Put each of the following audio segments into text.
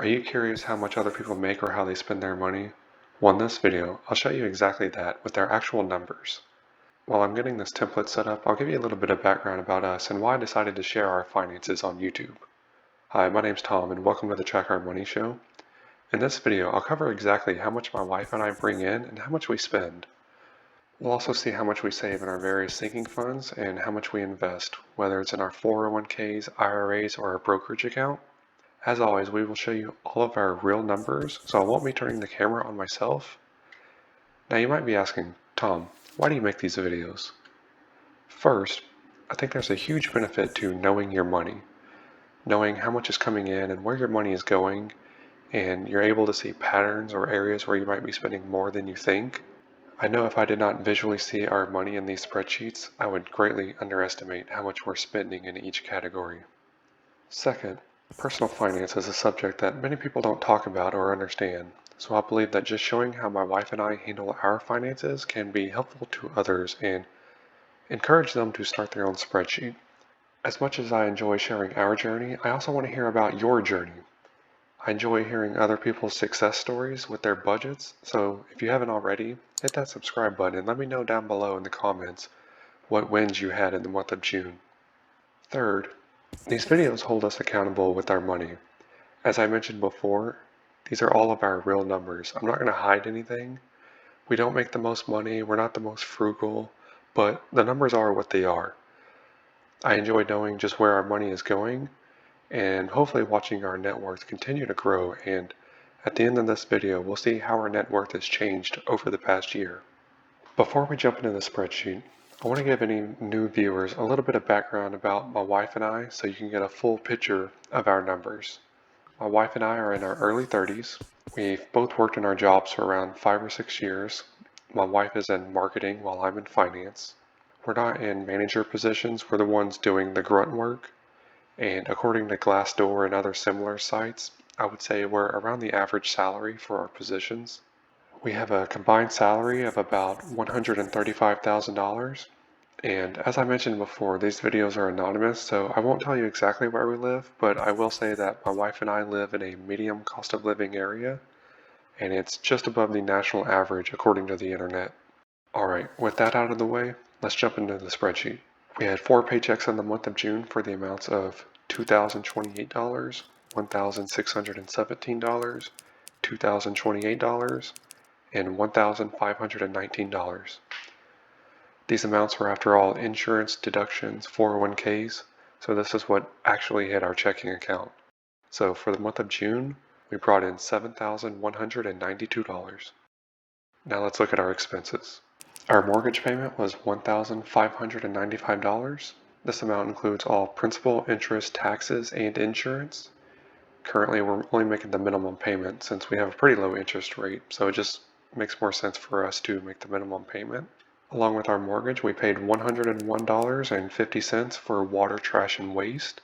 Are you curious how much other people make or how they spend their money? Well, in this video, I'll show you exactly that with their actual numbers. While I'm getting this template set up, I'll give you a little bit of background about us and why I decided to share our finances on YouTube. Hi, my name's Tom and welcome to the Track Our Money Show. In this video, I'll cover exactly how much my wife and I bring in and how much we spend. We'll also see how much we save in our various sinking funds and how much we invest, whether it's in our 401ks, IRAs, or our brokerage account. As always, we will show you all of our real numbers, so I won't be turning the camera on myself. Now you might be asking, Tom, why do you make these videos? First, I think there's a huge benefit to knowing your money, knowing how much is coming in and where your money is going, and you're able to see patterns or areas where you might be spending more than you think. I know if I did not visually see our money in these spreadsheets, I would greatly underestimate how much we're spending in each category. Second, personal finance is a subject that many people don't talk about or understand, so I believe that just showing how my wife and I handle our finances can be helpful to others and encourage them to start their own spreadsheet. As much as I enjoy sharing our journey, I also want to hear about your journey. I enjoy hearing other people's success stories with their budgets, so if you haven't already, hit that subscribe button and let me know down below in the comments what wins you had in the month of June. Third, these videos hold us accountable with our money. As I mentioned before, these are all of our real numbers. I'm not going to hide anything. We don't make the most money, we're not the most frugal, but the numbers are what they are. I enjoy knowing just where our money is going and hopefully watching our net worth continue to grow, and at the end of this video we'll see how our net worth has changed over the past year. Before we jump into the spreadsheet, I want to give any new viewers a little bit of background about my wife and I so you can get a full picture of our numbers. My wife and I are in our early 30s. We've both worked in our jobs for around 5 or 6 years. My wife is in marketing while I'm in finance. We're not in manager positions, we're the ones doing the grunt work. And according to Glassdoor and other similar sites, I would say we're around the average salary for our positions. We have a combined salary of about $135,000. And as I mentioned before, these videos are anonymous, so I won't tell you exactly where we live, but I will say that my wife and I live in a medium cost of living area, and it's just above the national average according to the internet. Alright, with that out of the way, let's jump into the spreadsheet. We had 4 paychecks in the month of June for the amounts of $2,028, $1,617, $2,028, and $1,519. These amounts were after all insurance, deductions, 401ks, so this is what actually hit our checking account. So for the month of June, we brought in $7,192. Now let's look at our expenses. Our mortgage payment was $1,595. This amount includes all principal, interest, taxes, and insurance. Currently, we're only making the minimum payment since we have a pretty low interest rate, so it just makes more sense for us to make the minimum payment. Along with our mortgage, we paid $101.50 for water, trash, and waste.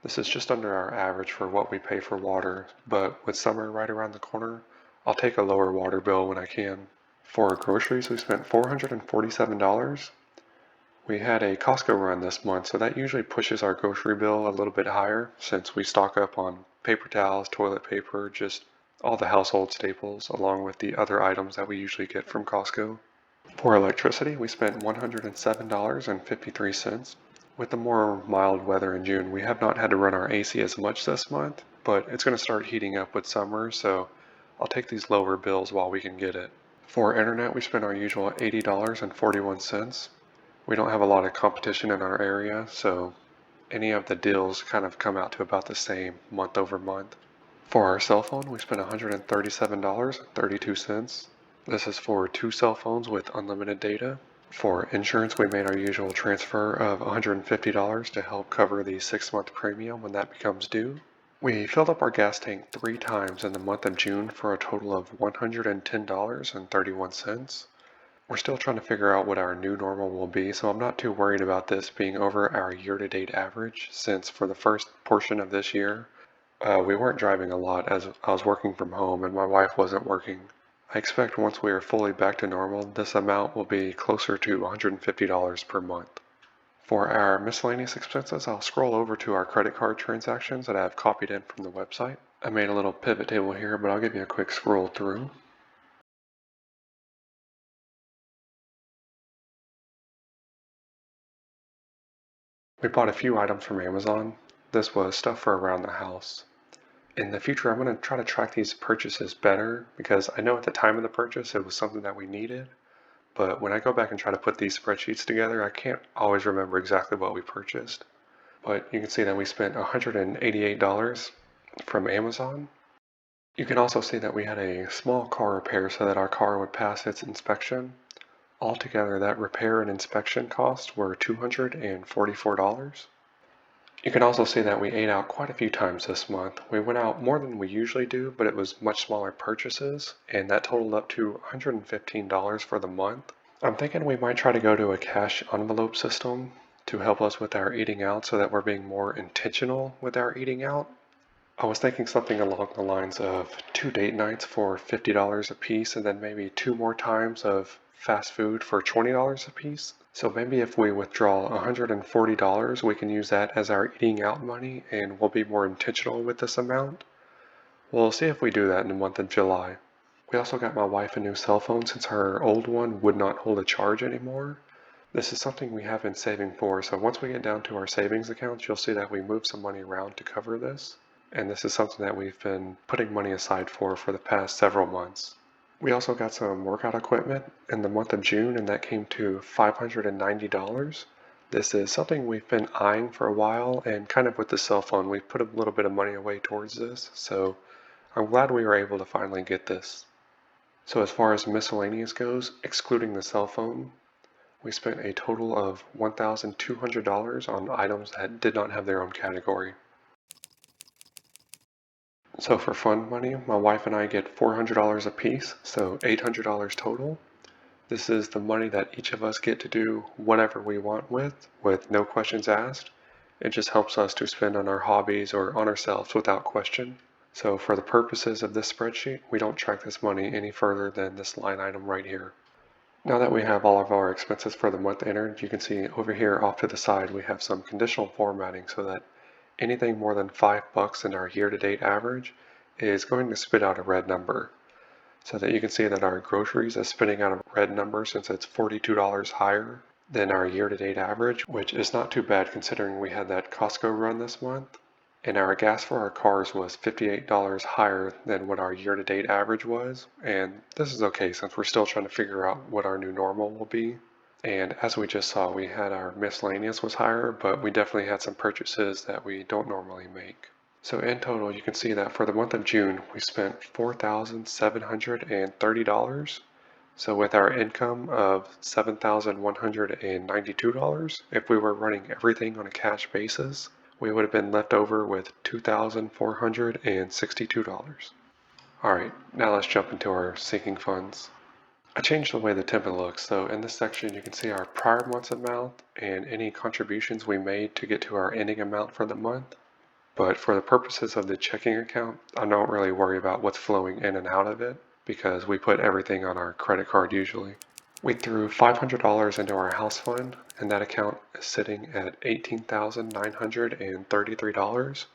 This is just under our average for what we pay for water, but with summer right around the corner, I'll take a lower water bill when I can. For groceries, we spent $447. We had a Costco run this month, so that usually pushes our grocery bill a little bit higher since we stock up on paper towels, toilet paper, just all the household staples, along with the other items that we usually get from Costco. For electricity, we spent $107.53. With the more mild weather in June, we have not had to run our AC as much this month, but it's going to start heating up with summer, so I'll take these lower bills while we can get it. For internet, we spent our usual $80.41. We don't have a lot of competition in our area, so any of the deals kind of come out to about the same month over month. For our cell phone, we spent $137.32. This is for 2 cell phones with unlimited data. For insurance, we made our usual transfer of $150 to help cover the 6-month premium when that becomes due. We filled up our gas tank 3 times in the month of June for a total of $110.31. We're still trying to figure out what our new normal will be, so I'm not too worried about this being over our year-to-date average, since for the first portion of this year, we weren't driving a lot as I was working from home and my wife wasn't working. I expect once we are fully back to normal, this amount will be closer to $150 per month. For our miscellaneous expenses, I'll scroll over to our credit card transactions that I've copied in from the website. I made a little pivot table here, but I'll give you a quick scroll through. We bought a few items from Amazon. This was stuff for around the house. In the future, I'm going to try to track these purchases better because I know at the time of the purchase it was something that we needed, but when I go back and try to put these spreadsheets together, I can't always remember exactly what we purchased. But you can see that we spent $188 from Amazon. You can also see that we had a small car repair so that our car would pass its inspection. Altogether, that repair and inspection costs were $244. You can also see that we ate out quite a few times this month. We went out more than we usually do, but it was much smaller purchases, and that totaled up to $115 for the month. I'm thinking we might try to go to a cash envelope system to help us with our eating out so that we're being more intentional with our eating out. I was thinking something along the lines of 2 date nights for $50 a piece and then maybe 2 more times of fast food for $20 a piece. So maybe if we withdraw $140, we can use that as our eating out money and we'll be more intentional with this amount. We'll see if we do that in the month of July. We also got my wife a new cell phone since her old one would not hold a charge anymore. This is something we have been saving for, so once we get down to our savings accounts, you'll see that we moved some money around to cover this. And this is something that we've been putting money aside for the past several months. We also got some workout equipment in the month of June, and that came to $590. This is something we've been eyeing for a while, and kind of with the cell phone, we've put a little bit of money away towards this, so I'm glad we were able to finally get this. So as far as miscellaneous goes, excluding the cell phone, we spent a total of $1,200 on items that did not have their own category. So for fund money, my wife and I get $400 a piece, so $800 total. This is the money that each of us get to do whatever we want with no questions asked. It just helps us to spend on our hobbies or on ourselves without question. So for the purposes of this spreadsheet, we don't track this money any further than this line item right here. Now that we have all of our expenses for the month entered, you can see over here off to the side we have some conditional formatting so that anything more than $5 in our year-to-date average is going to spit out a red number. So that you can see that our groceries is spitting out a red number since it's $42 higher than our year-to-date average, which is not too bad considering we had that Costco run this month. And our gas for our cars was $58 higher than what our year-to-date average was. And this is okay since we're still trying to figure out what our new normal will be. And as we just saw, we had our miscellaneous was higher, but we definitely had some purchases that we don't normally make. So in total, you can see that for the month of June, we spent $4,730. So with our income of $7,192, if we were running everything on a cash basis, we would have been left over with $2,462. Alright, now let's jump into our sinking funds. I changed the way the template looks, so in this section you can see our prior month's amount and any contributions we made to get to our ending amount for the month. But for the purposes of the checking account, I don't really worry about what's flowing in and out of it because we put everything on our credit card usually. We threw $500 into our house fund, and that account is sitting at $18,933.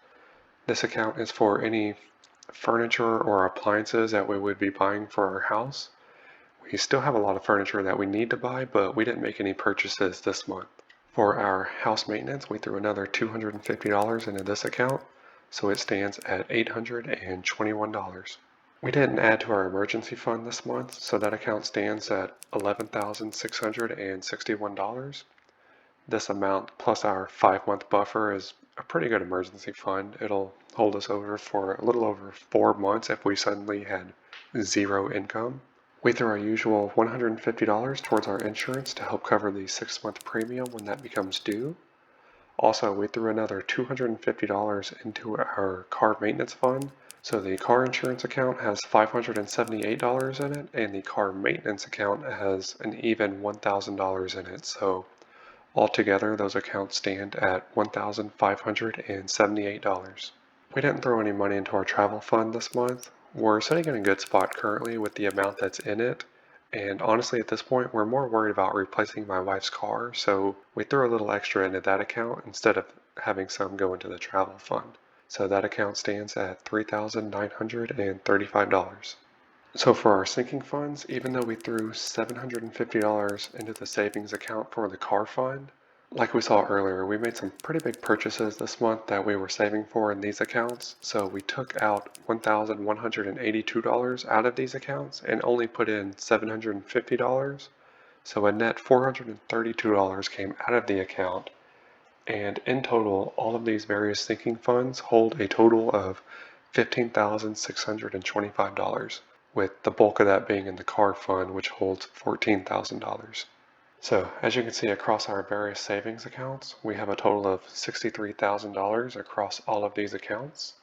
This account is for any furniture or appliances that we would be buying for our house. We still have a lot of furniture that we need to buy, but we didn't make any purchases this month. For our house maintenance, we threw another $250 into this account, so it stands at $821. We didn't add to our emergency fund this month, so that account stands at $11,661. This amount plus our 5-month buffer is a pretty good emergency fund. It'll hold us over for a little over 4 months if we suddenly had zero income. We threw our usual $150 towards our insurance to help cover the 6-month premium when that becomes due. Also, we threw another $250 into our car maintenance fund. So the car insurance account has $578 in it, and the car maintenance account has an even $1,000 in it. So altogether, those accounts stand at $1,578. We didn't throw any money into our travel fund this month. We're sitting in a good spot currently with the amount that's in it, And honestly, at this point, we're more worried about replacing my wife's car, so we threw a little extra into that account instead of having some go into the travel fund. So that account stands at $3,935. So for our sinking funds, even though we threw $750 into the savings account for the car fund, like we saw earlier, we made some pretty big purchases this month that we were saving for in these accounts. So we took out $1,182 out of these accounts and only put in $750. So a net $432 came out of the account. And in total, all of these various sinking funds hold a total of $15,625, with the bulk of that being in the car fund, which holds $14,000. So, as you can see across our various savings accounts, we have a total of $63,000 across all of these accounts.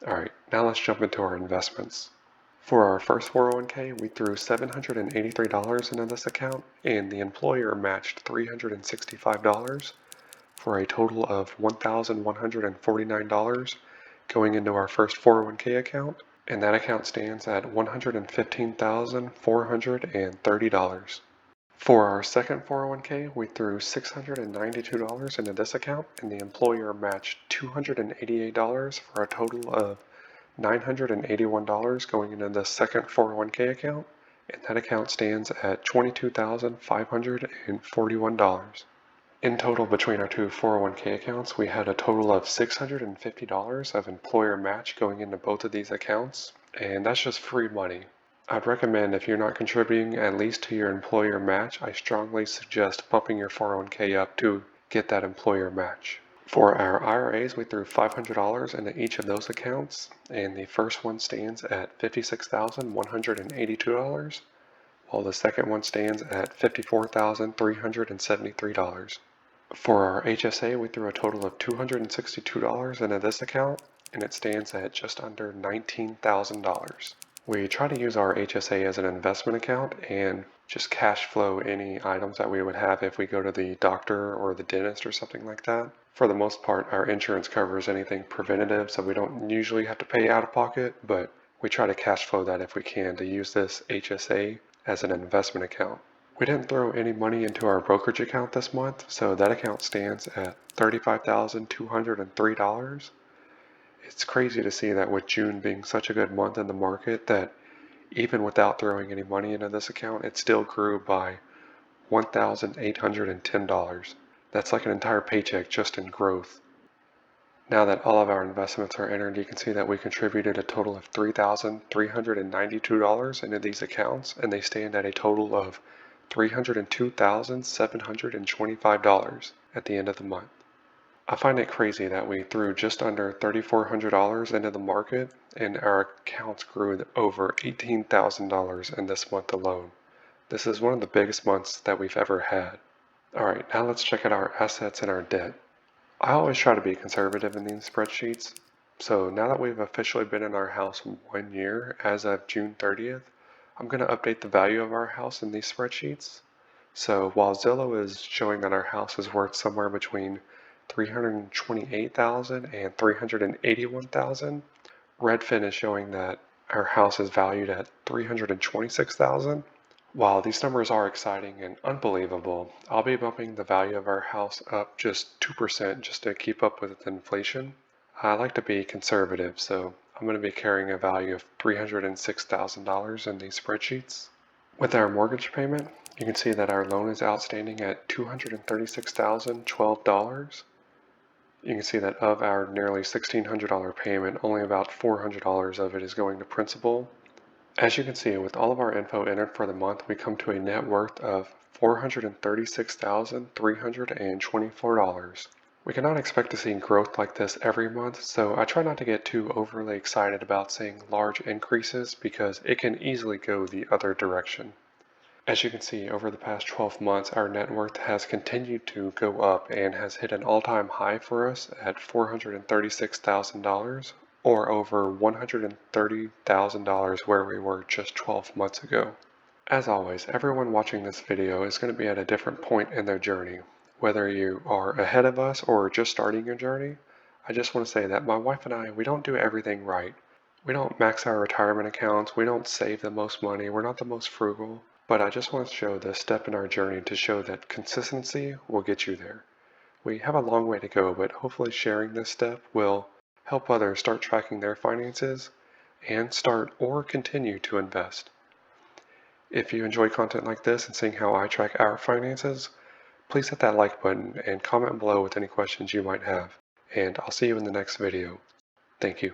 Alright, now let's jump into our investments. For our first 401k, we threw $783 into this account, and the employer matched $365 for a total of $1,149 going into our first 401k account, and that account stands at $115,430. For our second 401k, we threw $692 into this account, and the employer matched $288 for a total of $981 going into the second 401k account, and that account stands at $22,541. In total, between our two 401k accounts, we had a total of $650 of employer match going into both of these accounts, and that's just free money. I'd recommend if you're not contributing at least to your employer match, I strongly suggest bumping your 401k up to get that employer match. For our IRAs, we threw $500 into each of those accounts, and the first one stands at $56,182, while the second one stands at $54,373. For our HSA, we threw a total of $262 into this account, and it stands at just under $19,000. We try to use our HSA as an investment account and just cash flow any items that we would have if we go to the doctor or the dentist or something like that. For the most part, our insurance covers anything preventative, so we don't usually have to pay out of pocket, but we try to cash flow that if we can to use this HSA as an investment account. We didn't throw any money into our brokerage account this month, so that account stands at $35,203. It's crazy to see that with June being such a good month in the market that even without throwing any money into this account, it still grew by $1,810. That's like an entire paycheck just in growth. Now that all of our investments are entered, you can see that we contributed a total of $3,392 into these accounts, and they stand at a total of $302,725 at the end of the month. I find it crazy that we threw just under $3,400 into the market and our accounts grew over $18,000 in this month alone. This is one of the biggest months that we've ever had. Alright, now let's check out our assets and our debt. I always try to be conservative in these spreadsheets, so now that we've officially been in our house 1 year as of June 30th, I'm going to update the value of our house in these spreadsheets. So while Zillow is showing that our house is worth somewhere between $328,000 and $381,000, Redfin is showing that our house is valued at $326,000. While these numbers are exciting and unbelievable, I'll be bumping the value of our house up just 2% just to keep up with inflation. I like to be conservative, so I'm going to be carrying a value of $306,000 in these spreadsheets. With our mortgage payment, you can see that our loan is outstanding at $236,012. You can see that of our nearly $1,600 payment, only about $400 of it is going to principal. As you can see, with all of our info entered for the month, we come to a net worth of $436,324. We cannot expect to see growth like this every month, so I try not to get too overly excited about seeing large increases because it can easily go the other direction. As you can see, over the past 12 months, our net worth has continued to go up and has hit an all-time high for us at $436,000, or over $130,000 where we were just 12 months ago. As always, everyone watching this video is going to be at a different point in their journey. Whether you are ahead of us or just starting your journey, I just want to say that my wife and I, we don't do everything right. We don't max our retirement accounts, we don't save the most money, we're not the most frugal, but I just want to show this step in our journey to show that consistency will get you there. We have a long way to go, but hopefully sharing this step will help others start tracking their finances and start or continue to invest. If you enjoy content like this and seeing how I track our finances, please hit that like button and comment below with any questions you might have. And I'll see you in the next video. Thank you.